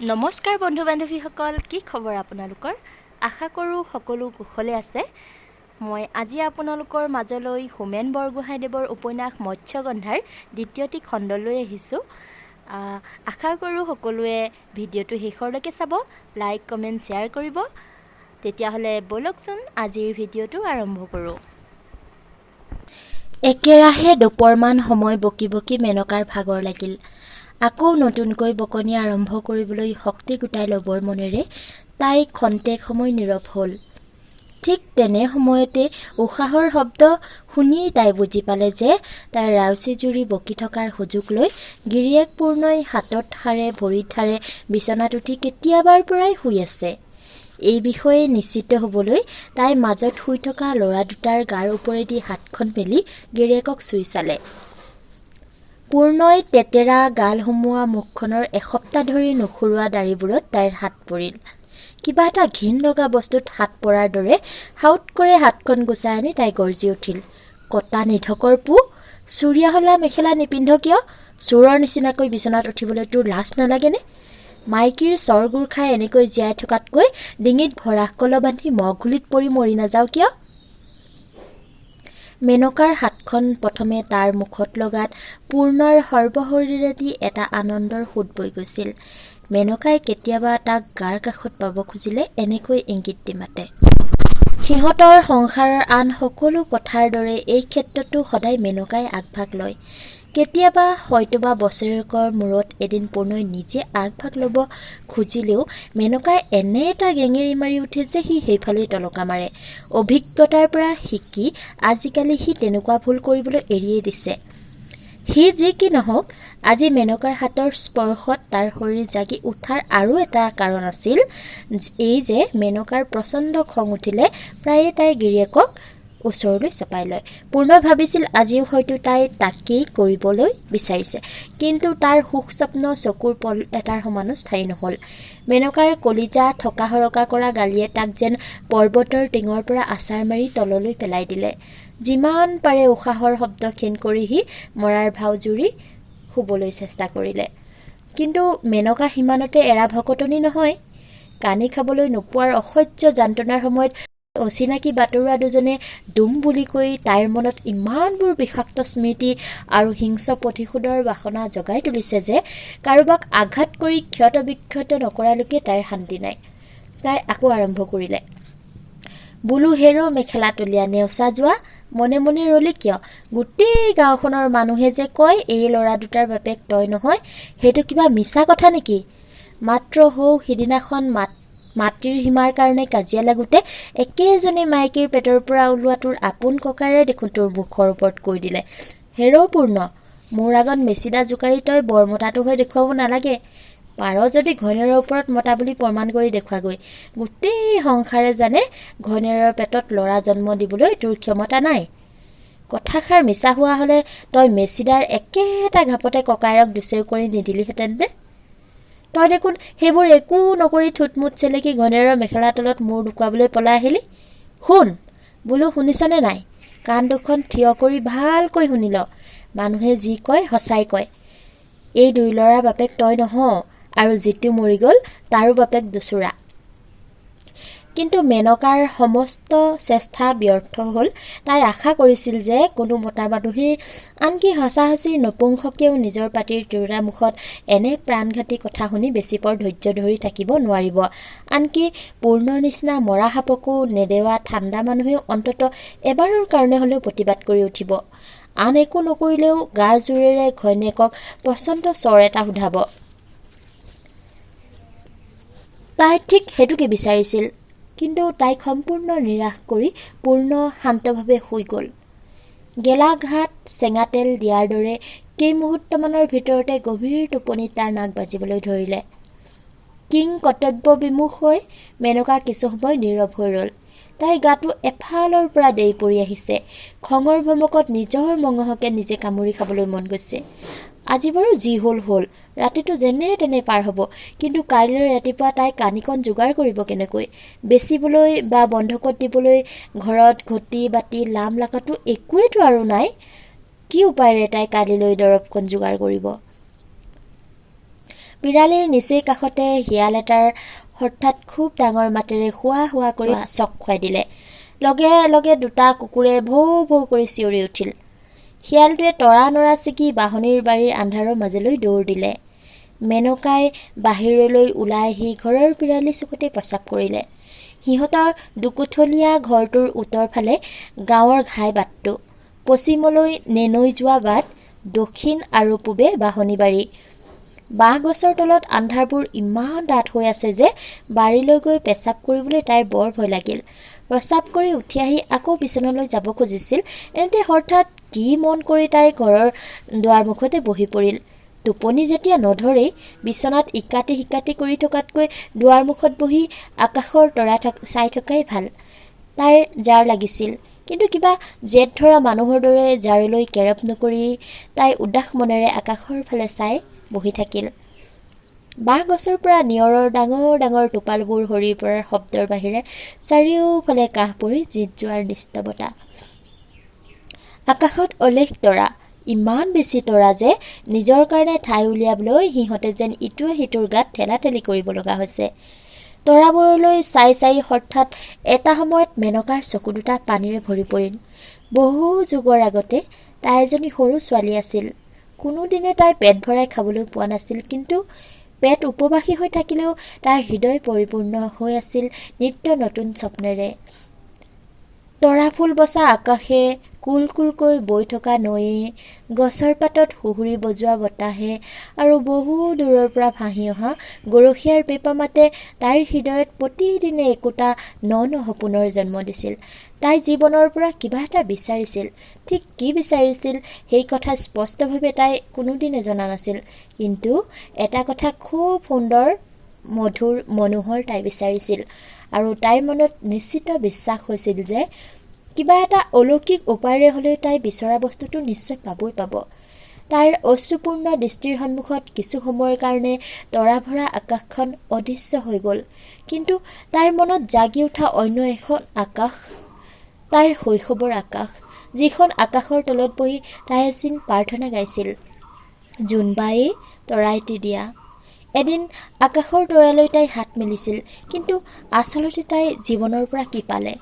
নমস্কাৰ বন্ধু বান্ধৱীসকল, কি খবৰ আপোনালোকৰ? আশা কৰোঁ সকলো কুশলে আছে। মই আজি আপোনালোকৰ মাজলৈ হোমেন বৰগোহাঁইদেৱৰ উপন্যাস মৎস্যগন্ধাৰ দ্বিতীয়টি খণ্ডলৈ আহিছোঁ। আশা কৰোঁ সকলোৱে ভিডিঅ'টো শেষৰলৈকে চাব, লাইক কমেণ্ট শ্বেয়াৰ কৰিব। তেতিয়াহ'লে ব'লকচোন আজিৰ ভিডিঅ'টো আৰম্ভ কৰোঁ। একেৰাহে দুপৰমান সময় বকি বকি মেনকাৰ ভাগৰ লাগিল। আকৌ নতুনকৈ বকনি আৰম্ভ কৰিবলৈ শক্তি গোটাই ল'বৰ মনেৰে তাই খন্তেক সময় নীৰৱ হ'ল। ঠিক তেনে সময়তে উশাহৰ শব্দ শুনি তাই বুজি পালে যে তাইৰ ৰাউচি জুৰি বকি থকাৰ সুযোগ লৈ গিৰিয়েক পূৰ্ণই হাতত হাৰে ভৰিত হাৰে বিচনাত উঠি কেতিয়াবাৰ পৰাই শুই আছে। এই বিষয়ে নিশ্চিত হ'বলৈ তাই মাজত শুই থকা ল'ৰা দুটাৰ গাৰ ওপৰেদি হাতখন মেলি গিৰিয়েকক চুই চালে। পূৰ্ণই তেতেৰা গাল সুমোৱা মুখখনৰ এসপ্তাহ ধৰি নুখুৰোৱা দাড়িবোৰত তাইৰ হাত পৰিল। কিবা এটা ঘিণ লগা বস্তুত হাত পৰাৰ দৰে হাউত কৰে হাতখন গুচাই আনি তাই গৰ্জি উঠিল। কটা নিধকৰ পো, চুৰিয়া হলা মেখেলা নিপিন্ধ কিয়? চোৰৰ নিচিনাকৈ বিচনাত উঠিবলৈ তোৰ লাজ নালাগেনে? মাইকীৰ চৰগুৰ খাই এনেকৈ জীয়াই থকাতকৈ ডিঙিত ভৰাহ কল বান্ধি মগুলিত পৰি মৰি নাযাওঁ কিয়? মেনকাৰ হাতখন প্ৰথমে তাৰ মুখত লগাত পূৰ্ণৰ সৰ্বশৰীৰেদি এটা আনন্দৰ সোঁত বৈ গৈছিল। মেনকাই কেতিয়াবা তাক গাৰ কাষত পাব খুজিলে এনেকৈ ইংগিত দি মাতে। সিহঁতৰ সংসাৰৰ আন সকলো কথাৰ দৰে এই ক্ষেত্ৰতো সদায় মেনকাই আগভাগ লয়। কেতিয়াবা হয়তোবা বছৰেকৰ মূৰত এদিন পূৰ্ণই নিজে আগভাগ ল'ব খুজিলেও মেনকাই এনে এটা গেঙেৰি মাৰি উঠে যে সি সেইফালেই তলকা মাৰে। অভিজ্ঞতাৰ পৰা শিকি আজিকালি সি তেনেকুৱা ভুল কৰিবলৈ এৰিয়েই দিছে। সি যি কি নহওক, আজি মেনকাৰ হাতৰ স্পৰ্শত তাৰ শৰীৰ জাগি উঠাৰ আৰু এটা কাৰণ আছিল এই যে মেনকাৰ প্ৰচণ্ড খং উঠিলে প্ৰায়ে তাই গিৰিয়েকক ওচৰলৈ চপাই লয়। পূৰ্ণই ভাবিছিল আজিও হয়তো তাই তাকেই কৰিবলৈ বিচাৰিছে, কিন্তু তাৰ সুখ স্বপ্ন চকুৰ পল এটাৰ সমানো স্থায়ী নহ'ল। মেনকাৰ কলিজা থকা সৰকা কৰা গালিয়ে তাক যেন পৰ্বতৰ টিঙৰ পৰা আছাৰ মাৰি তললৈ পেলাই দিলে। যিমান পাৰে উশাহৰ শব্দ ক্ষীণ কৰি সি মৰাৰ ভাও জুৰি শুবলৈ চেষ্টা কৰিলে। কিন্তু মেনকা সিমানতে এৰা ভকতনি নহয়। কানি খাবলৈ নোপোৱাৰ অসহ্য যন্ত্ৰণাৰ সময়ত অচিনাকি বাটৰুৱা দুজনে দুম বুলি কৈ তাইৰ মনত ইমানবোৰ বিষাক্ত স্মৃতি আৰু হিংস্ৰ প্ৰতিশোধৰ বাসনা জগাই তুলিছে যে কাৰোবাক আঘাত কৰি ক্ষত বিক্ষত নকৰালৈকে তাইৰ শান্তি নাই। তাই আকৌ আৰম্ভ কৰিলে। বোলো হেৰ' মেখেলা তলীয়া নেওচা যোৱা, মনে মনে ৰলি কিয়? গোটেই গাঁওখনৰ মানুহে যে কয় এই ল'ৰা দুটাৰ বাপেক তই নহয়, সেইটো কিবা মিছা কথা নেকি? মাত্ৰ সিদিনাখন মাটিৰ সীমাৰ কাৰণে কাজিয়া লাগোতে একেজনী মাইকীৰ পেটৰ পৰা ওলোৱা তোৰ আপোন ককাৰে দেখোন তোৰ মুখৰ ওপৰত কৈ দিলে। হেৰ' পূৰ্ণ, মোৰ আগত মেচিদা জোকাৰি তই বৰমতাটো হৈ দেখুৱাব নালাগে। পাৰ যদি ঘৈণীয়েৰৰ ওপৰত মতা বুলি প্ৰমাণ কৰি দেখুৱাগৈ। গোটেই সংসাৰে জানে ঘৈণীয়েৰৰ পেটত ল'ৰা জন্ম দিবলৈ তোৰ ক্ষমতা নাই। কথাষাৰ মিছা হোৱা হ'লে তই মেচিদাৰ একেটা ঘাপতে ককায়েৰক দুচেও কৰি নিদিলিহেঁতেন নে? তই দেখোন সেইবোৰ একো নকৰি থুটমুট চেলেকি ঘৈণীয়েৰৰ মেখেলা তলত মূৰ ঢুকুৱাবলৈ পলাই আহিলি। শুন বোলো, শুনিছনে নাই? কাণ দুখন থিয় কৰি ভালকৈ শুনি ল। মানুহে যি কয় সঁচাই কয়। এই দুই ল'ৰাৰ বাপেক তই নহ, আৰু যিটো মৰি গ'ল তাৰো বাপেক দুচোৰা। কিন্তু মেনকাৰ সমস্ত চেষ্টা ব্যৰ্থ হ'ল। তাই আশা কৰিছিল যে কোনো মতা মানুহেই আনকি সঁচাসঁচিৰ নপুংসকেও নিজৰ পাতিৰ তিৰোতা মুখত এনে প্ৰাণঘাতী কথা শুনি বেছি পৰ ধৈৰ্য ধৰি থাকিব নোৱাৰিব। আনকি পূৰ্ণৰ নিচিনা মৰা সাপকো নেদেৱা ঠাণ্ডা মানুহেও অন্ততঃ এবাৰৰ কাৰণে হ'লেও প্ৰতিবাদ কৰি উঠিব। আন একো নকৰিলেও গাৰ জোৰেৰে ঘৈণীয়েকক প্ৰচণ্ড চৰ এটা শুধাব। তাই ঠিক সেইটোকে বিচাৰিছিল। কিন্তু তাইক সম্পূৰ্ণ নিৰাশ কৰি পূৰ্ণ শান্তভাৱে শুই গ'ল। গেলা ঘাট চেঙা তেল দিয়াৰ দৰে কেইমুহূৰ্তমানৰ ভিতৰতে গভীৰ টোপনিত তাৰ নাক বাজিবলৈ ধৰিলে। কিং কৰ্তব্য বিমুখ হৈ মেনকা কিছু সময় নীৰৱ হৈ ৰ'ল। তাইৰ গাটো এফালৰ পৰা দেই পৰি আহিছে। খঙৰ ভমকত নিজৰ মঙহকে নিজে কামুৰি খাবলৈ মন গৈছে। আজি বাৰু যি হ'ল হ'ল, ৰাতিটো যেনে তেনে পাৰ হ'ব, কিন্তু কাইলৈ ৰাতিপুৱা তাই কানিকণ যোগাৰ কৰিব কেনেকৈ? বেচিবলৈ বা বন্ধকত দিবলৈ ঘৰত ঘটি বাতি লাম লাকাটো একোৱেতো আৰু নাই। কি উপায়েৰে তাই কালিলৈ দৰৱকণ যোগাৰ কৰিব? পিৰালিৰ নিচেই কাষতে শিয়াল এটাৰ হঠাৎ খুব ডাঙৰ মাতেৰে হুৱা হুৱা কৰি চক খুৱাই দিলে। লগে লগে দুটা কুকুৰে ভৌ ভৌ কৰি চিঞৰি উঠিল। শিয়ালটোৱে তৰা নৰা ছিগি বাহনীৰ বাৰীৰ আন্ধাৰৰ মাজলৈ দৌৰ দিলে। মেনকাই বাহিৰলৈ ওলাই আহি ঘৰৰ পিৰালি চুকতে প্ৰস্ৰাৱ কৰিলে। সিহঁতৰ দুকুঠলীয়া ঘৰটোৰ উত্তৰ ফালে গাঁৱৰ ঘাই বাটটো, পশ্চিমলৈ নেনৈ যোৱা বাট, দক্ষিণ আৰু পূবে বাহনী বাৰী। বাঁহ গছৰ তলত আন্ধাৰবোৰ ইমান ডাঠ হৈ আছে যে বাৰীলৈ গৈ পেচাব কৰিবলৈ তাইৰ বৰ ভয় লাগিল। প্ৰস্ৰাৱ কৰি উঠি আহি আকৌ বিচনালৈ যাব খুজিছিল। এনেতে হঠাৎ কি মন কৰি তাই ঘৰৰ দুৱাৰমুখতে বহি পৰিল। টোপনি যেতিয়া নধৰেই, বিচনাত ইকাতি সিকাতি কৰি থকাতকৈ দুৱাৰমুখত বহি আকাশৰ তৰা চাই থকাই ভাল। তাইৰ জাৰ লাগিছিল, কিন্তু কিবা জেদ ধৰা মানুহৰ দৰে জাৰলৈ কেৰপ নকৰি তাই উদাস মনেৰে আকাশৰ ফালে চাই বহি থাকিল। বাঁহ গছৰ পৰা নিয়ৰৰ ডাঙৰ ডাঙৰ টোপালবোৰ সৰি পৰাৰ শব্দৰ বাহিৰে চাৰিওফালে কাহ পৰি জিত যোৱাৰ নিস্তব্ধতা। আকাশত অলেখ তৰা, ইমান বেছি তৰা যে নিজৰ কাৰণে ঠাই উলিয়াবলৈ সিহঁতে যেন ইটোৱে সিটোৰ গাত ঠেলাঠেলি কৰিব লগা হৈছে। তৰাবোৰলৈ চাই চাই হঠাৎ এটা সময়ত মেনকাৰ চকু দুটা পানীৰে ভৰি পৰিল। বহু যুগৰ আগতে তাই এজনী সৰু ছোৱালী আছিল। কোনোদিনে তাই পেট ভৰাই খাবলৈ পোৱা নাছিল, কিন্তু পেট উপবাসী হৈ থাকিলেও তাইৰ হৃদয় পৰিপূৰ্ণ হৈ আছিল নিত্য নতুন স্বপ্নেৰে। তৰা ফুল বচা আকাশে, কুল কুলকৈ বৈ থকা নৈয়ে, গছৰ পাতত সুহুৰি বজোৱা বতাহে আৰু বহু দূৰৰ পৰা ভাহি অহা গৰখীয়াৰ পেঁপামাতে তাইৰ হৃদয়ত প্ৰতিদিনে একোটা ন ন সপোনৰ জন্ম দিছিল। তাই জীৱনৰ পৰা কিবা এটা বিচাৰিছিল। ঠিক কি বিচাৰিছিল সেই কথা স্পষ্টভাৱে তাই কোনোদিনে জনা নাছিল, কিন্তু এটা কথা খুব সুন্দৰ, মধুৰ, মনোহৰ তাই বিচাৰিছিল। আৰু তাইৰ মনত নিশ্চিত বিশ্বাস হৈছিল যে কিবা এটা অলৌকিক উপায়েৰে হ'লেও তাই বিচৰা বস্তুটো নিশ্চয় পাবই পাব। তাইৰ অশ্ৰুপূৰ্ণ দৃষ্টিৰ সন্মুখত কিছু সময়ৰ কাৰণে তৰা ভৰা আকাশখন অদৃশ্য হৈ গ'ল, কিন্তু তাইৰ মনত জাগি উঠা অন্য এখন আকাশ, তাইৰ শৈশৱৰ আকাশ, যিখন আকাশৰ তলত বহি তাই এদিন প্ৰাৰ্থনা গাইছিল, জোনবায়ে তৰাইটি দিয়া। এদিন আকাশৰ তৰালৈ তাই হাত মেলিছিল, কিন্তু আচলতে তাই জীৱনৰ পৰা কি পালে?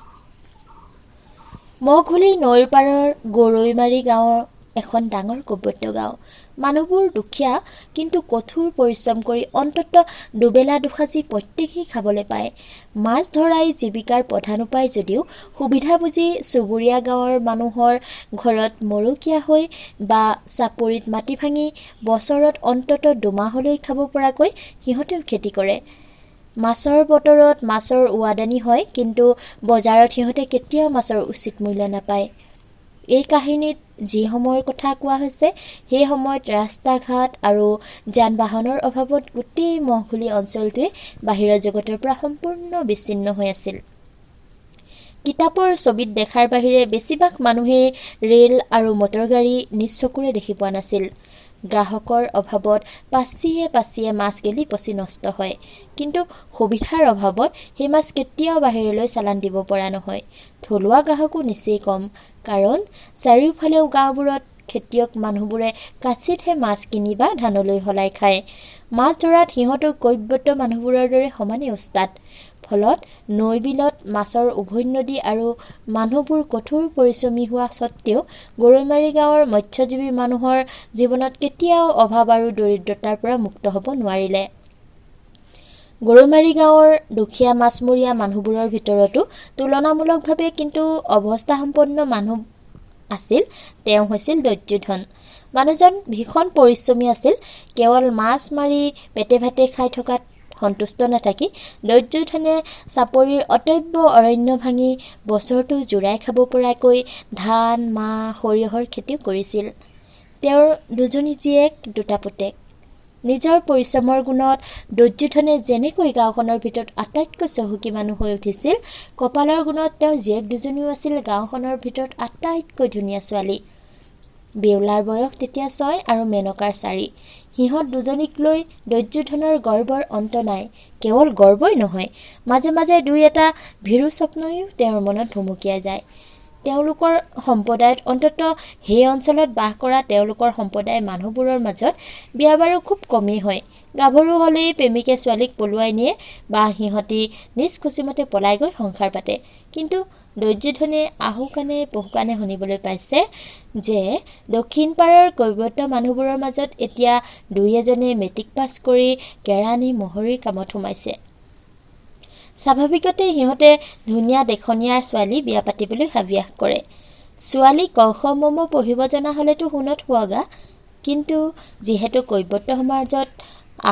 মহঘুলি নৈৰ পাৰৰ গৰৈমাৰী গাঁৱৰ এখন ডাঙৰ কৈৱৰ্ত গাঁও। মানুহবোৰ দুখীয়া, কিন্তু কঠোৰ পৰিশ্ৰম কৰি অন্ততঃ দুবেলা দুসাঁজী প্ৰত্যেকেই খাবলৈ পায়। মাছ ধৰাই জীৱিকাৰ প্ৰধান উপায় যদিও সুবিধা বুজি চুবুৰীয়া গাঁৱৰ মানুহৰ ঘৰত মৰকীয়া হৈ বা চাপৰিত মাটি ভাঙি বছৰত অন্ততঃ দুমাহলৈ খাব পৰাকৈ সিহঁতেও খেতি কৰে। মাছৰ বতৰত মাছৰ উৱাদানি হয়, কিন্তু বজাৰত সিহঁতে কেতিয়াও মাছৰ উচিত মূল্য নাপায়। এই কাহিনীত যি সময়ৰ কথা কোৱা হৈছে, সেই সময়ত ৰাস্তা ঘাট আৰু যান বাহনৰ অভাৱত গোটেই মহঘুলি অঞ্চলটোৱে বাহিৰৰ জগতৰ পৰা সম্পূৰ্ণ বিচ্ছিন্ন হৈ আছিল। কিতাপৰ ছবিত দেখাৰ বাহিৰে বেছিভাগ মানুহেই ৰেল আৰু মটৰগাড়ী নিজ চকুৰে দেখি পোৱা নাছিল। গ্ৰাহকৰ অভাৱত পাচিয়ে পাচিয়ে মাছ গেলি পচি নষ্ট হয়, কিন্তু সুবিধাৰ অভাৱত সেই মাছ কেতিয়াও বাহিৰলৈ চালান দিব পৰা নহয়। থলুৱা গ্ৰাহকো নিচেই কম, কাৰণ চাৰিওফালেও গাঁওবোৰত খেতিয়ক মানুহবোৰে কাচিতহে মাছ কিনি বা ধানলৈ সলাই খায়। মাছ ধৰাত সিহঁতো কৈৱৰ্ত মানুহবোৰৰ দৰে সমানেই উস্তাদ। ফলত নৈ বিলত মাছৰ উভৈনদী আৰু মানুহবোৰ কঠোৰ পৰিশ্ৰমী হোৱা স্বত্বেও গৰৈমাৰী গাঁৱৰ মৎস্যজীৱী মানুহৰ জীৱনত কেতিয়াও অভাৱ আৰু দৰিদ্ৰতাৰ পৰা মুক্ত হ'ব নোৱাৰিলে। গৰৈমাৰী গাঁৱৰ দুখীয়া মাছমৰীয়া মানুহবোৰৰ ভিতৰতো তুলনামূলকভাৱে কিন্তু অৱস্থাসম্পন্ন মানুহ আছিল। তেওঁ হৈছিল দৈৰ্যধন। মানুহজন ভীষণ পৰিশ্ৰমী আছিল। কেৱল মাছ মাৰি পেটে ভাতে খাই থকাত সন্তুষ্ট নাথাকি দৈৰ্যধনে চাপৰিৰ অটব্য অৰণ্য ভাঙি বছৰটো জোৰাই খাব পৰাকৈ ধান, মাহ, সৰিয়হৰ খেতিও কৰিছিল। তেওঁৰ দুজনী জীয়েক, দুটা পুতেক। নিজৰ পৰিশ্ৰমৰ গুণত দৈৰ্যধনে যেনেকৈ গাঁওখনৰ ভিতৰত আটাইতকৈ চহকী মানুহ হৈ উঠিছিল, কপালৰ গুণত তেওঁৰ জীয়েক দুজনীও আছিল গাঁওখনৰ ভিতৰত আটাইতকৈ ধুনীয়া ছোৱালী। বেউলাৰ বয়স তেতিয়া 6 আৰু মেনকাৰ 4। সিহঁত দুজনীক লৈ দৈৰ্যধনৰ গৰ্বৰ অন্ত নাই। কেৱল গৰ্বই নহয়, মাজে মাজে দুই এটা ভীৰু স্বপ্নও তেওঁৰ মনত ভুমুকিয়াই যায়। তেওঁলোকৰ সম্প্ৰদায়ত অন্তত সেই অঞ্চলত বাস কৰা তেওঁলোকৰ সম্প্ৰদায়ৰ মানুহবোৰৰ মাজত বিয়া বাৰু খুব কমেই হয়। গাভৰু হ'লেই প্ৰেমিকে ছোৱালীক পলুৱাই নিয়ে বা সিহঁতি নিজ খুচিমতে পলাই গৈ সংসাৰ পাতে। কিন্তু দৈৰ্যধনে আহু কাণে পহু কাণে শুনিবলৈ পাইছে যে দক্ষিণ পাৰৰ কৈৱৰ্ত মানুহবোৰৰ মাজত এতিয়া দুই এজনে মেট্ৰিক পাছ কৰি কেৰাণী মহৰীৰ কামত সোমাইছে। স্বাভাৱিকতে সিহঁতে ধুনীয়া দেখনীয়াৰ ছোৱালী বিয়া পাতিবলৈ হাবিয়াস কৰে। ছোৱালী ক খ ম ম পঢ়িব জনা হ'লেতো সোণত সুৱগা। কিন্তু যিহেতু কৈৱৰ্ত সমাজত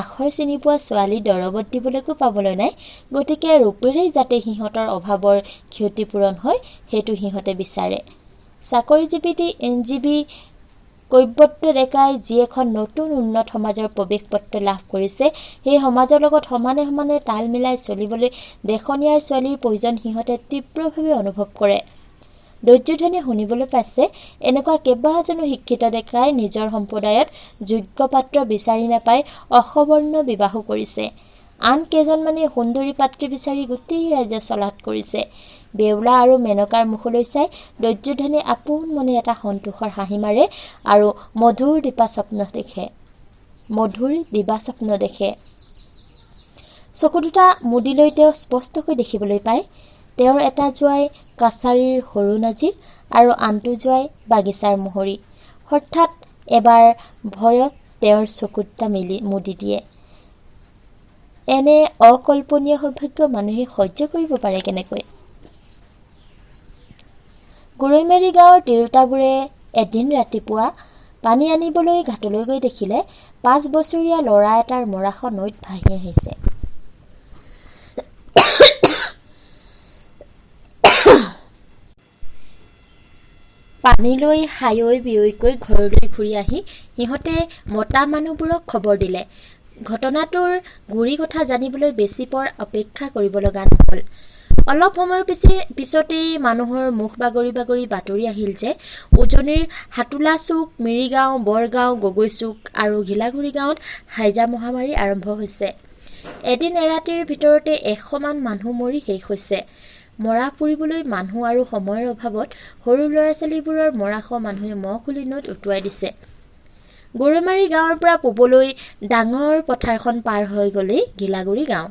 আখৰ চিনি পোৱা ছোৱালী দৰবত দিবলৈকো পাবলৈ নাই, গতিকে ৰূপেৰেই যাতে সিহঁতৰ অভাৱৰ ক্ষতিপূৰণ হয় সেইটো সিহঁতে বিচাৰে। চাকৰিজীৱী কৈৱৰ্ত ডেকাই যি এখন নতুন উন্নত সমাজৰ প্ৰৱেশ পত্ৰ লাভ কৰিছে, সেই সমাজৰ লগত সমানে সমানে তাল মিলাই চলিবলৈ দেখনীয়াৰ ছোৱালীৰ প্ৰয়োজন সিহঁতে তীব্ৰভাৱে অনুভৱ কৰে। দৈৰ্যধনে শুনিবলৈ পাইছে এনেকুৱা কেইবাজনো শিক্ষিত ডেকাই নিজৰ সম্প্ৰদায়ত যোগ্য পাত্ৰ বিচাৰি নাপাই অসবৰ্ণ বিবাহো কৰিছে। আন কেইজনমানে সুন্দৰী পাত্ৰী বিচাৰি গোটেই ৰাজ্য চলাত কৰিছে। বেউলা আৰু মেনকাৰ মুখলৈ চাই দৈৰ্যধনে আপোন মনে এটা সন্তোষৰ হাঁহি মাৰে আৰু মধুৰ দিবা স্বপ্ন দেখে। চকু দুটা মুদি লৈ তেওঁ স্পষ্টকৈ দেখিবলৈ পায় তেওঁৰ এটা জোঁৱাই কাছাৰীৰ সৰু নাজিৰ আৰু আনটো জোঁৱাই বাগিচাৰ মোহৰি। হঠাৎ এবাৰ ভয়ত তেওঁৰ চকু দুটা মুদি দিয়ে। এনে অকল্পনীয় সৌভাগ্য মানুহে সহ্য কৰিব পাৰে কেনেকৈ? গৰৈমাৰী গাঁৱৰ তিৰোতাবোৰে এদিন ৰাতিপুৱা পানী আনিবলৈ ঘাটলৈ গৈ দেখিলে 5 বছৰীয়া ল'ৰা এটাৰ মৰাশ নৈত ভাহি আহিছে। পানী লৈ হায়ৈ বিয়ৈকৈ ঘৰলৈ ঘূৰি আহি সিহঁতে মতা মানুহবোৰক খবৰ দিলে। ঘটনাটোৰ গুৰি কথা জানিবলৈ বেছি পৰ অপেক্ষা কৰিব লগা নহ'ল। অলপ সময়ৰ পিছতেই মানুহৰ মুখ বাগৰি বাগৰি বাতৰি আহিল যে উজনিৰ হাটোলা চুক, মিৰিগাঁও, বৰগাঁও, গগৈচুক আৰু ঘিলাগুৰি গাঁৱত হাইজা মহামাৰী আৰম্ভ হৈছে। এদিন এৰাতিৰ ভিতৰতে 100মান মানুহ মৰি শেষ হৈছে। মৰা পুৰিবলৈ মানুহ আৰু সময়ৰ অভাৱত সৰু ল'ৰা-ছোৱালীবোৰৰ মৰাশ মানুহে মহখুলি নৈত উটুৱাই দিছে। গৰৈমাৰী গাঁৱৰ পৰা পূবলৈ ডাঙৰ পথাৰখন পাৰ হৈ গ'লেই ঘিলাগুৰি গাঁও।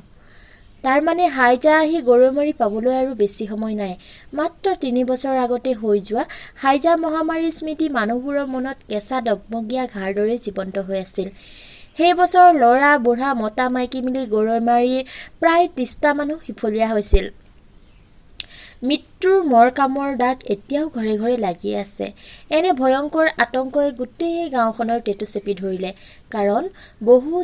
তাৰ মানে হাইজা আহি গৰৈমাৰী পাবলৈ আৰু বেছি সময় নাই। মাত্ৰ 3 বছৰ আগতে হৈ যোৱা হাইজা মহামাৰীৰ স্মৃতি মানুহবোৰৰ মনত কেঁচা ডগমগীয়া ঘাৰ দৰে জীৱন্ত হৈ আছিল। সেই বছৰ ল'ৰা বুঢ়া মতা মাইকী মিলি গৰৈমাৰীৰ প্ৰায় 30টা মানুহ সিফলীয়া হৈছিল। মৃত্যুৰ মৰকামৰ দাগ এতিয়াও ঘৰে ঘৰে লাগি আছে। এনে ভয়ংকৰ আতংকই গোটেই গাঁওখনৰ টেটু চেপি ধৰিলে। কাৰণ বহু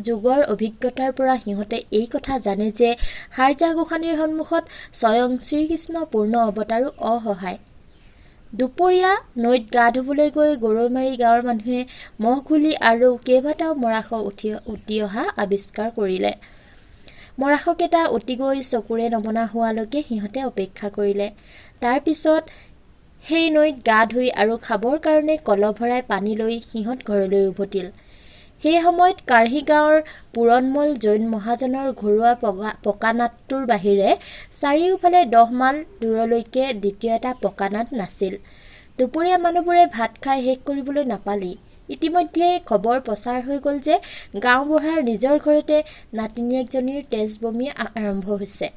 যুগৰ অভিজ্ঞতাৰ পৰা সিহঁতে এই কথা জানে যে হাইজা গোসাঁনীৰ সন্মুখত স্বয়ং শ্ৰীকৃষ্ণ পূৰ্ণ অৱতাৰো অসহায়। দুপৰীয়া নৈত গা ধুবলৈ গৈ গৰৈমাৰী গাঁৱৰ মানুহে মহঘুলি আৰু কেইবাটাও মৰাশ উটি অহা আৱিষ্কাৰ কৰিলে। মৰাশকেইটা উটি গৈ চকুৰে নমনা হোৱালৈকে সিহঁতে অপেক্ষা কৰিলে। তাৰ পিছত সেই নৈত গা ধুই আৰু খাবৰ কাৰণে কলহ ভৰাই পানী লৈ সিহঁত ঘৰলৈ উভতিল। সেই সময়ত কাঢ়ি গাঁৱৰ পুৰণমল জৈন মহাজনৰ ঘৰুৱা পকানাদটোৰ বাহিৰে চাৰিওফালে 10 মাইল দূৰলৈকে দ্বিতীয় এটা পকানাদ নাছিল। দুপৰীয়া মানুহবোৰে ভাত খাই শেষ কৰিবলৈ নাপালি। ইতিমধ্যে খবৰ প্ৰচাৰ হৈ গ'ল যে গাঁওবুঢ়াৰ নিজৰ ঘৰতে নাতিনীয়েকজনীৰ তেজ বমি আৰম্ভ হৈছে।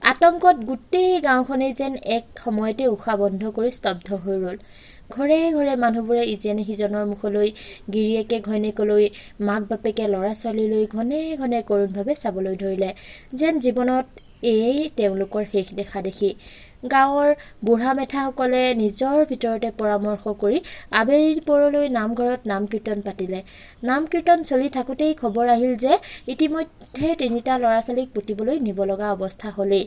আতংকত গোটেই গাঁওখনেই যেন এক সময়তে উশাহ বন্ধ কৰি স্তব্ধ হৈ ৰ'ল। ঘৰে ঘৰে মানুহবোৰে ইজনে সিজনৰ মুখলৈ, গিৰিয়েকে ঘৈণীয়েকলৈ, মাক বাপেকে ল'ৰা ছোৱালীলৈ ঘনে ঘনে কৰোণভাৱে চাবলৈ ধৰিলে, যেন জীৱনত এয়েই তেওঁলোকৰ শেষ দেখা দেখি। গাঁৱৰ বুঢ়া মেঠাসকলে নিজৰ ভিতৰতে পৰামৰ্শ কৰি আবেলি পৰলৈ নামঘৰত নাম কীৰ্তন পাতিলে। নাম কীৰ্তন চলি থাকোঁতেই খবৰ আহিল যে ইতিমধ্যে 3টা ল'ৰা ছোৱালীক পুতিবলৈ নিব লগা অৱস্থা হ'লেই।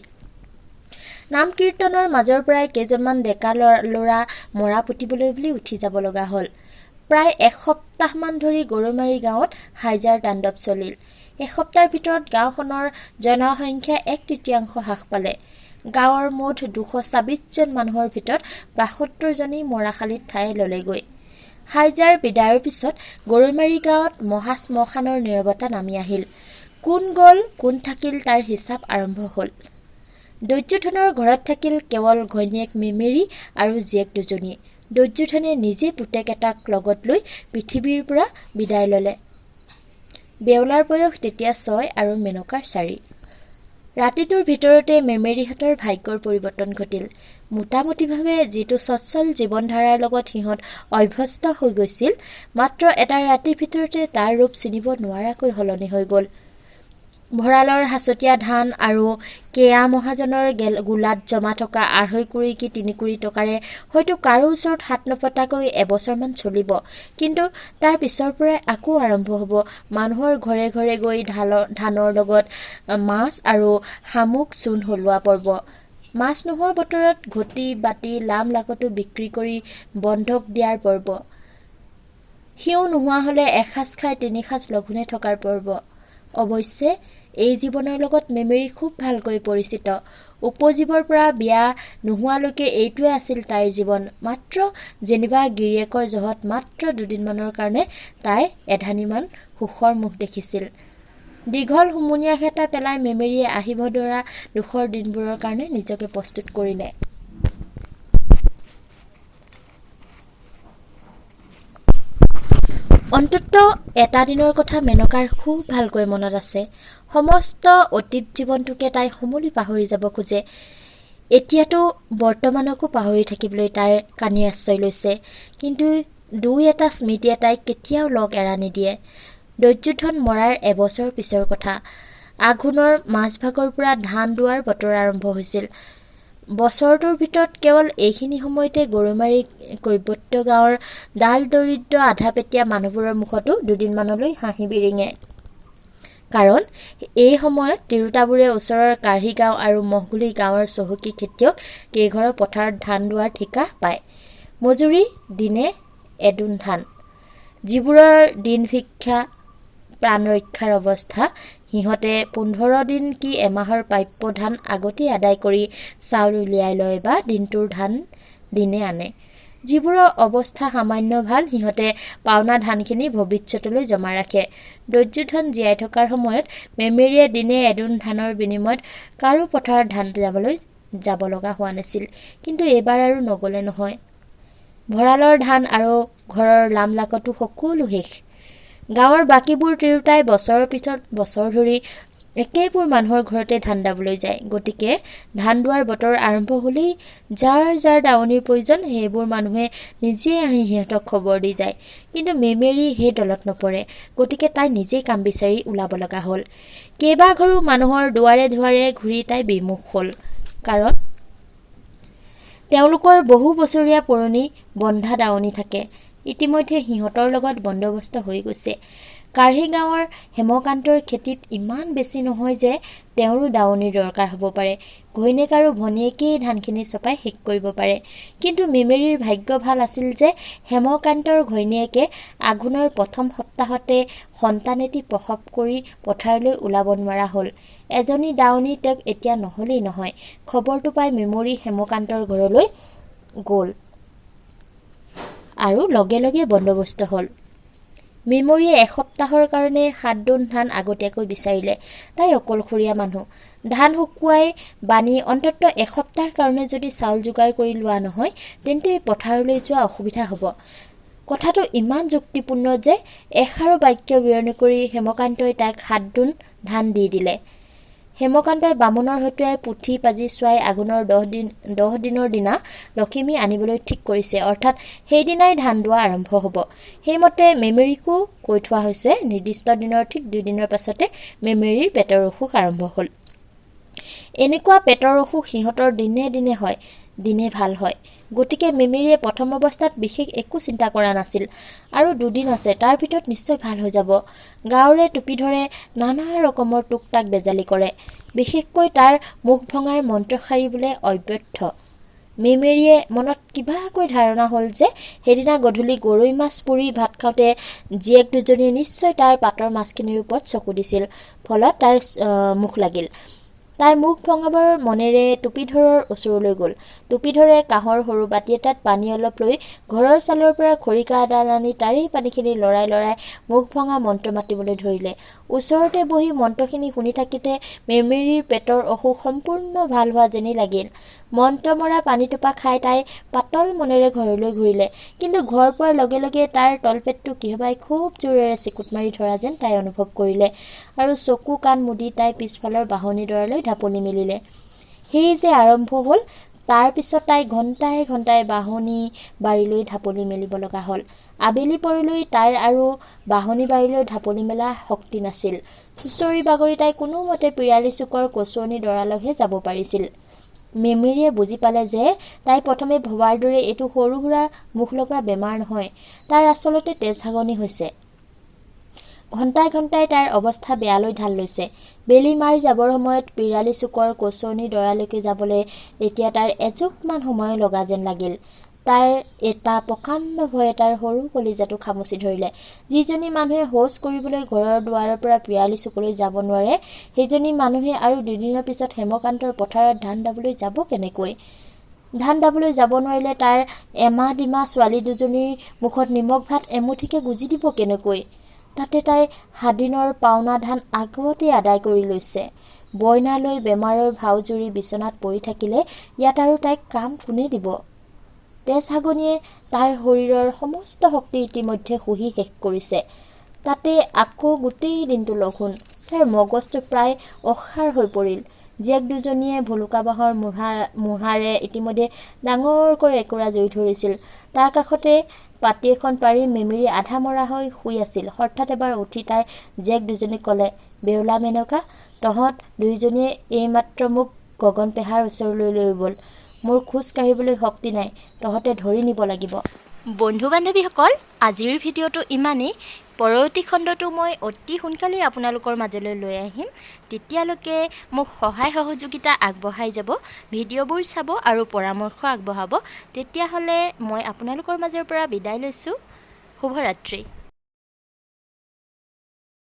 নাম কীৰ্তনৰ মাজৰ পৰাই কেইজনমান ডেকা ল'ৰা মৰা পুতিবলৈ বুলি উঠি যাব লগা হ'ল। প্ৰায় 1 সপ্তাহমান ধৰি গৰৈমাৰী গাঁৱত হাইজাৰ তাণ্ডৱ চলিল। এসপ্তাহৰ ভিতৰত গাঁওখনৰ জনসংখ্যা 1/3 হ্ৰাস পালে। গাঁৱৰ মুঠ 226 জন মানুহৰ ভিতৰত 72 জনেই মৰাশালীত ঠাই ল'লেগৈ। হাইজাৰ বিদায়ৰ পিছত গৰৈমাৰী গাঁৱত মহা-শ্মশানৰ নীৰৱতা নামি আহিল। কোন গ'ল কোন থাকিল তাৰ হিচাপ আৰম্ভ হ'ল। দৈত্যধনৰ ঘৰত থাকিল কেৱল ঘৈণীয়েক মেমেৰী আৰু জীয়েক দুজনী। দৈত্যধনে নিজে পুতেক এটাক লগত লৈ পৃথিৱীৰ পৰা বিদায় ল'লে। বেউলাৰ বয়স তেতিয়া 6 আৰু মেনকাৰ 4। ৰাতিটোৰ ভিতৰতে মেমেৰীহঁতৰ ভাগ্যৰ পৰিৱৰ্তন ঘটিল। মোটামুটিভাৱে যিটো সচ্ছল জীৱনধাৰাৰ লগত সিহঁত অভ্যস্ত হৈ গৈছিল, মাত্ৰ এটা ৰাতিৰ ভিতৰতে তাৰ ৰূপ চিনিব নোৱাৰাকৈ সলনি হৈ গ'ল। ভঁৰালৰ হাঁচতীয়া ধান আৰু কেয়া মহাজনৰ গোলাত জমা থকা 2.5 কুৰি কি 3 কুৰি টকাৰে হয়তো কাৰো ওচৰত হাত নপতাকৈ এবছৰমান চলিব। কিন্তু তাৰ পিছৰ পৰাই আকৌ আৰম্ভ হ'ব মানুহৰ ঘৰে ঘৰে গৈ ধানৰ লগত মাছ আৰু শামুক চূণ সলোৱা পৰ্ব। মাছ নোহোৱা বতৰত ঘটি বাতি লাম লাকতো বিক্ৰী কৰি বন্ধক দিয়াৰ পৰ্ব। সিও নোহোৱা হ'লে এসাঁজ খাই 3 সাঁজ লঘোণে থকাৰ পৰ্ব। অৱশ্যে এই জীৱনৰ লগত মেমেৰী খুব ভালকৈ পৰিচিত। উপজীৱৰ পৰা বিয়া নোহোৱালৈকে এইটোৱে আছিল তাইৰ জীৱন। মাত্ৰ যেনিবা গিৰিয়েকৰ জহত মাত্ৰ 2 দিনমানৰ কাৰণে তাই এধানিমান সুখৰ মুখ দেখিছিল। দীঘল হুমুনিয়াহ এটা পেলাই মেমেৰীয়ে আহিব ধৰা দুখৰ দিনবোৰৰ কাৰণে নিজকে প্ৰস্তুত কৰিলে। অন্ততঃ এটা দিনৰ কথা মেনকাৰ খুব ভালকৈ মনত আছে। সমস্ত অতীত জীৱনটোকে তাই সমূলি পাহৰি যাব খোজে। এতিয়াতো বৰ্তমানকো পাহৰি থাকিবলৈ তাইৰ কানি আশ্ৰয় লৈছে। কিন্তু 2-এটা স্মৃতিয়ে তাইক কেতিয়াও লগ এৰা নিদিয়ে। দৈত্যধন মৰাৰ এবছৰ পিছৰ কথা। আঘোণৰ মাজভাগৰ পৰা ধান দোৱাৰ বতৰ আৰম্ভ হৈছিল। বছৰটোৰ ভিতৰত কেৱল এইখিনি সময়তে গৰুমাৰী কৈবত্য গাঁৱৰ ডাল দৰিদ্ৰ আধাপেটীয়া মানুহবোৰৰ মুখতো 2 দিনমানলৈ হাঁহি বিৰিঙে। কাৰণ এই সময়ত তিৰোতাবোৰে ওচৰৰ কাঢ়ি গাঁও আৰু মহগুলি গাঁৱৰ চহকী খেতিয়ক কেইঘৰৰ পথাৰত ধান দোৱাৰ ঠিকা পায়। মজুৰি দিনে এদোণ ধান। যিবোৰৰ দিন ভিক্ষা প্ৰাণ ৰক্ষাৰ অৱস্থা, সিহঁতে 15 দিন কি এমাহৰ প্ৰাপ্য ধান আগতেই আদায় কৰি চাউল উলিয়াই লয় বা দিনটোৰ ধান দিনে আনে। যিবোৰৰ অৱস্থা সামান্য ভাল, সিহঁতে পাওনা ধানখিনি ভৱিষ্যতলৈ জমা ৰাখে। দৈত্যধন জীয়াই থকাৰ সময়ত মেমেৰীয়ে দিনে এদোণ ধানৰ বিনিময়ত কাৰো পথাৰত ধান যাব লগা হোৱা নাছিল। কিন্তু এইবাৰ আৰু নগ'লে নহয়। ভঁৰালৰ ধান আৰু ঘৰৰ লামলাকতো সকলো শেষ। গাঁৱৰ বাকীবোৰ তিৰোতাই বছৰৰ পিছত বছৰ ধৰি একেবোৰ মানুহৰ ঘৰতে ধান দাবলৈ যায়। গতিকে ধান দোৱাৰ বতৰ আৰম্ভ হ'লেই যাৰ যাৰ দাৱনীৰ প্ৰয়োজন সেইবোৰ মানুহে নিজে আহি সিহঁতক খবৰ দি যায়। কিন্তু মেমেৰী সেই দলত নপৰে। গতিকে তাই নিজেই কাম বিচাৰি ওলাব লগা হ'ল। কেইবাঘৰো মানুহৰ দুৱাৰে দুৱাৰে ঘূৰি তাই বিমুখ হ'ল। কাৰণ তেওঁলোকৰ বহু বছৰীয়া পুৰণি বন্ধা দাৱনী থাকে। ইতিমধ্যে সিহঁতৰ লগত বন্দোবস্ত হৈ গৈছে। কাঢ়ি গাঁৱৰ হেমকান্তৰ খেতিত ইমান বেছি নহয় যে তেওঁৰো দাৱনীৰ দৰকাৰ হ'ব পাৰে। ঘৈণীয়েক আৰু ভনীয়েকেই ধানখিনি চপাই শেষ কৰিব পাৰে। কিন্তু মেমেৰীৰ ভাগ্য ভাল আছিল যে হেমকান্তৰ ঘৈণীয়েকে আঘোণৰ প্ৰথম সপ্তাহতে সন্তান এটি প্ৰসৱ কৰি পথাৰলৈ ওলাব নোৱাৰা হ'ল। এজনী দাৱনী তেওঁক এতিয়া নহ'লেই নহয়। খবৰটো পাই মেমেৰী হেমকান্তৰ ঘৰলৈ গ'ল আৰু লগে লগে বন্দোবস্ত হ'ল। মেমেৰীয়ে এসপ্তাহৰ কাৰণে 7 দোণ ধান আগতীয়াকৈ বিচাৰিলে। তাই অকলশৰীয়া মানুহ। ধান শুকুৱাই বানি অন্ততঃ এসপ্তাহৰ কাৰণে যদি চাউল যোগাৰ কৰি লোৱা নহয়, তেন্তে পথাৰলৈ যোৱা অসুবিধা হ'ব। কথাটো ইমান যুক্তিপূৰ্ণ যে এষাৰো বাক্য বিৱৰণি কৰি হেমকান্তই তাইক 7 দোণ ধান দি দিলে। হেমকান্তই বামুণৰ হতুৱাই পুথি পাজি চোৱাই আঘোণৰ 10 দিনৰ দিনা লখিমী আনিবলৈ ঠিক কৰিছে। অৰ্থাৎ সেইদিনাই ধান দোৱা আৰম্ভ হ'ব। সেইমতে মেমেৰীকো কৈ থোৱা হৈছে। নিৰ্দিষ্ট দিনৰ ঠিক 2 দিনৰ পাছতে মেমেৰীৰ পেটৰ অসুখ আৰম্ভ হ'ল। এনেকুৱা পেটৰ অসুখ সিহঁতৰ দিনে দিনে হয়, দিনে ভাল হয়। গতিকে মেমেৰীয়ে প্ৰথম অৱস্থাত বিশেষ একো চিন্তা কৰা নাছিল। আৰু 2 দিন আছে, তাৰ ভিতৰত নিশ্চয় ভাল হৈ যাব। গাঁৱৰে টুপি ধৰে, নানা ৰকমৰ টুক-টাক বেজালি কৰে। বিশেষকৈ তাৰ মুখ ভঙাৰ মন্ত্ৰশাৰী বোলে অব্যৰ্থ। মেমেৰীয়ে মনত কিবাকৈ ধাৰণা হ'ল যে সেইদিনা গধূলি গৰৈ মাছ পুৰি ভাত খাওঁতে জীয়েক দুজনীয়ে নিশ্চয় তাৰ পাতৰ মাছখিনিৰ ওপৰত চকু দিছিল। ফলত তাইৰ মুখ লাগিল। তাই মুখ ভঙাবৰ মনেৰে টুপিধৰৰ ওচৰলৈ গ'ল। টুপিধৰে কাঁহৰ সৰু বাটি এটাত পানী অলপ লৈ ঘৰৰ চালৰ পৰা খৰিকা এডাল আনি তাৰেই পানীখিনি লৰাই লৰাই মুখ ভঙা মন্ত্ৰ মাতিবলৈ ধৰিলে। ওচৰতে বহি মন্ত্ৰখিনি শুনি থাকোঁতে মেমেৰীৰ পেটৰ অসুখ সম্পূৰ্ণ ভাল হোৱা যেনেই লাগিল। মন্ত্ৰ মৰা পানীটোপা খাই তাই পাতল মনেৰে ঘৰলৈ ঘূৰিলে। কিন্তু ঘৰ পোৱাৰ লগে লগে তাৰ তলপেটটো কিহবাই খুব জোৰেৰে চিকুট মাৰি ধৰা যেন তাই অনুভৱ কৰিলে আৰু চকু কাণ মুদি তাই পিছফালৰ বাঢ়নীডৰালৈ ঢাপলি মেলিলে। সেই যে আৰম্ভ হ'ল। তাৰ পিছত তাই ঘণ্টাই ঘণ্টাই বাঢ়নী বাৰীলৈ ঢাপলি মেলিব লগা হ'ল। আবেলি পৰলৈ তাইৰ আৰু বাঢ়নী বাৰীলৈ ঢাপলি মেলা শক্তি নাছিল। চুঁচৰি বাগৰি তাই কোনোমতে পিৰালি চুকৰ কচুৱনী ডৰালৈহে যাব পাৰিছিল। মেমেৰীয়ে বুজি পালে যে তাই প্ৰথমে ভবাৰ দৰে এইটো সৰু সুৰা মুখ লগা বেমাৰ নহয়, তাৰ আচলতে তেজহাগনি হৈছে। ঘণ্টাই ঘণ্টাই তাইৰ অৱস্থা বেয়ালৈ ঢাল লৈছে। বেলি মাৰ যাবৰ সময়ত পিৰালি চুকৰ কচুৱনী ডৰালৈকে যাবলৈ এতিয়া তাইৰ এযুগমান সময় লগা যেন লাগিল। তাইৰ এটা প্ৰকাণ্ড ভয়ে তাৰ সৰু কলিজাটো খামুচি ধৰিলে। যিজনী মানুহে শৌচ কৰিবলৈ ঘৰৰ দুৱাৰৰ পৰা পিৰালি চুকলৈ যাব নোৱাৰে, সেইজনী মানুহে আৰু দুদিনৰ পিছত হেমকান্তৰ পথাৰত ধান দাবলৈ যাব কেনেকৈ? ধান দাবলৈ যাব নোৱাৰিলে তাৰ এমাহ দিমাহ ছোৱালী দুজনীৰ মুখত নিমখ ভাত এমুঠিকে গুজি দিব কেনেকৈ? তাতে তাই সাদিনৰ পাওনা ধান আগতেই আদায় কৰি লৈছে। বইনা লৈ বেমাৰৰ ভাও জুৰি বিচনাত পৰি থাকিলে ইয়াত আৰু তাইক কাম কোনে দিব? তেজহাগনিয়ে তাইৰ শৰীৰৰ সমস্ত শক্তি ইতিমধ্যে শুহি শেষ কৰিছে। তাতে আকৌ গোটেই দিনটো লঘোণ। তাইৰ মগজটো প্ৰায় অসাৰ হৈ পৰিল। জীয়েক দুজনীয়ে ভুলুকা বাঁহৰ মূঢ়াৰে ইতিমধ্যে ডাঙৰকৈ একুৰা জুই ধৰিছিল। তাৰ কাষতে পাটি এখন পাৰি মেমেৰী আধা মৰা হৈ শুই আছিল। হঠাৎ এবাৰ উঠি তাই জীয়েক দুজনীক ক'লে, বেউলা মেনকা, তহঁত দুইজনীয়ে এইমাত্ৰ মোক গগন পেহাৰ ওচৰলৈ লৈ গ'ল। মোৰ খোজ কাঢ়িবলৈ শক্তি নাই, তহঁতে ধৰি নিব লাগিব। বন্ধু বান্ধৱীসকল, আজিৰ ভিডিঅ'টো ইমানেই। পৰৱৰ্তী খণ্ডটো মই অতি সোনকালেই আপোনালোকৰ মাজলৈ লৈ আহিম। তেতিয়ালৈকে মোক সহায় সহযোগিতা আগবঢ়াই যাব, ভিডিঅ'বোৰ চাব আৰু পৰামৰ্শ আগবঢ়াব। তেতিয়াহ'লে মই আপোনালোকৰ মাজৰ পৰা বিদায় লৈছোঁ। শুভৰাত্ৰি।